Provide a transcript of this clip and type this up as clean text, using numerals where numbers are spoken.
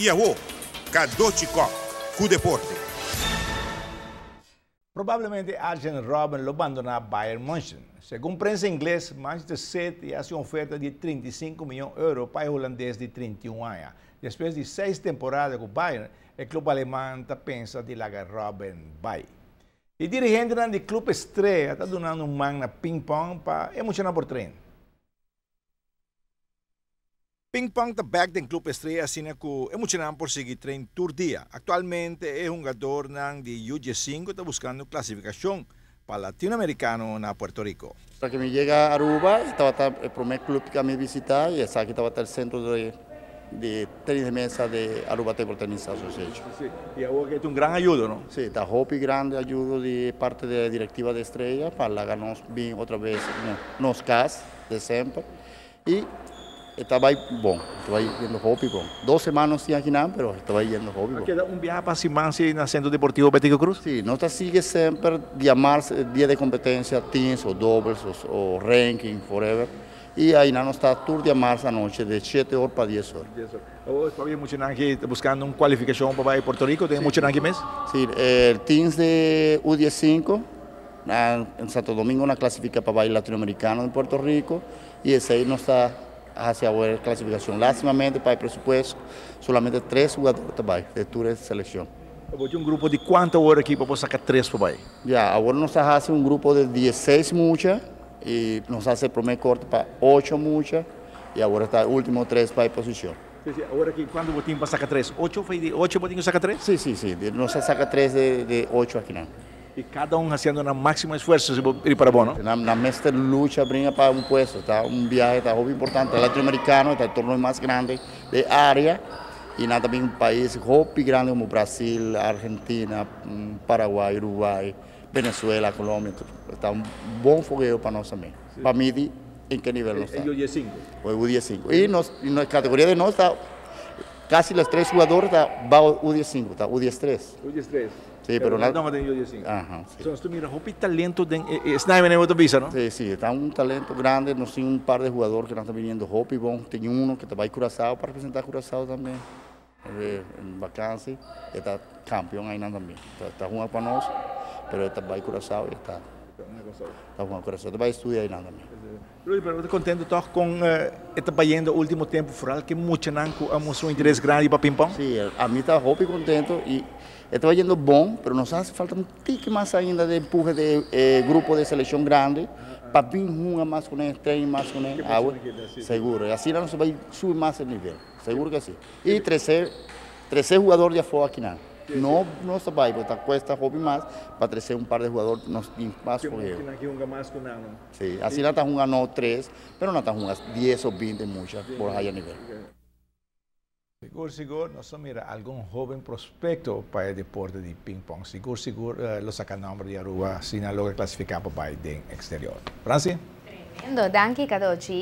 E agora, Kadochikov, com o deporte. Provavelmente Arjen Robben lo abandona Bayern München. Segundo a prensa inglesa, Manchester City hace uma oferta de 35 milhões de euros para o holandês de 31 anos. Depois de 6 temporadas com o Bayern, o clube alemão pensa de largar Robben vai. E o dirigente do clube estreia está dando man na ping-pong para emocionar por treino. Ping-pong está back do clube estreia assim que emocionar por seguir treino todo dia. Atualmente é um jogador de U15 está buscando classificação para latino-americano na Puerto Rico. Para que me llegue a Aruba, estaba el primer club que me visitaba y aquí estaba el centro de tenis de mesa de Aruba Table Tennis Association. Sí. Y ahora que es un gran ayuda, ¿no? Sí, está Hopi grande ayuda de parte de la directiva de Estrella para ganarnos bien otra vez nos CAS de siempre. Y estaba ahí bom, estaba ahí yendo Hopi bom. 2 semanas sin aquí nada, pero estaba ahí yendo Hopi bom. Queda un viaje para Simansi en el Centro Deportivo Betico Cruz? Sí, nosotros sigue siempre llamarse día de competencia, teams o doubles o ranking, forever. Y ahí no está tour de marzo anoche de 7 horas para 10 horas. Hoy todavía mucha gente buscando una cualificación para ir a Puerto Rico, ¿tiene mucha gente mes? Sí, el teams de U15 en Santo Domingo una clasifica para ir latinoamericano en Puerto Rico y ese ahí no está hacia la clasificación. Lástimamente para el presupuesto solamente 3 jugadores de tour de selección. ¿Un grupo de cuántas horas aquí para sacar 3 para ahí? Ya, ahora nos hace un grupo de 16 muchas. Y nos hace el primer corte para 8 muchas y ahora está el último 3 para posición. Sí, ahora aquí, ¿cuándo botín para sacar 3? ¿8 fue de 8 botín saca 3? Sí, nos saca 3 de 8 aquí. ¿No? Y cada uno haciendo un máximo esfuerzo para ir para vos, ¿no? La mesta lucha brinca para un puesto, está un viaje está muy importante, el latinoamericano, está el torneo más grande de área y nada, también un país muy grande como Brasil, Argentina, Paraguay, Uruguay, Venezuela, Colombia, está un buen fogueo para nosotros también. Sí. Para mí, ¿en qué nivel nos está? El U15. O el U15. Y en la categoría de nosotros está casi los 3 jugadores bajo U15, está U13. U13. Sí, pero no me tengo U15. Ajá, sí. Entonces tú miras, ¿qué talento es en el visa, no? Sí, está un talento grande, nos tiene un par de jugadores que nos están viniendo Hopi, bon, tiene uno que va a Curazao para representar a Curazao también. En vacancia, está campeón ahí también. Está jugando para nosotros. Pero esta va a Curazao y está jugando Curazao, va a estudiar ahí nada también. Luis, pero estoy contento todo con esta yendo último tiempo fuera que mucha nanco ha mostrado un interés grande para ping-pong. Sí, a mí está Hopi contento y está yendo bon, pero nos hace falta un tique más ainda de empuje de grupo de selección grande para ping jugar más con él, train más con él, seguro. Y así no se va a subir más el nivel, seguro que sí. Y 13 jugadores de afuera aquí nada. No se va a ir, porque cuesta Hopi más para crecer un par de jugadores más fogueo. Sí, así no está jugando 3, pero no está jugando 10 o 20 muchas por high nivel. Seguro, no mira, algún joven prospecto para el deporte de ping-pong. Seguro, lo saca nombre de Aruba, sin logra clasificar para el exterior. Francia. Tremendo, Danke Kadochi.